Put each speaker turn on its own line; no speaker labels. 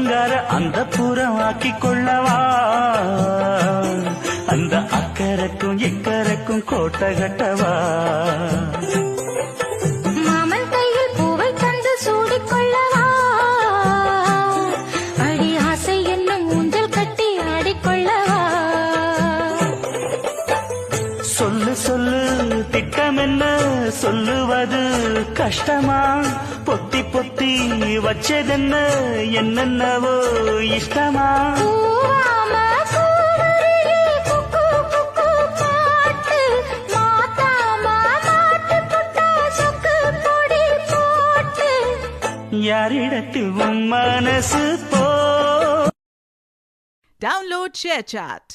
அலங்கார அந்த புறமாக்கி கொள்ளவா அந்த அக்கறைக்கும் இக்கரைக்கும் கோட்டை கட்டவா
மாமன் கையில் பூவை தந்து சூடிக்கொள்ளவா அடி ஆசை என்னும் ஊஞ்சல் கட்டி ஆடிக்கொள்ளவா
சொல்லு சொல்லு திட்டம் என்ன சொல்லுவது கஷ்டமா பொத்தி பொத்தி வச்சதென்ன என்னென்னவோ இஷ்டமா
பூவாம பூவருகே குக்கு குக்கு பாட்டு மாத்தாம மாட்டு புட்டா சொக்கு பொடி போட்டு
யாரிடத்தில் உன் மனசு போ
Download ShareChat.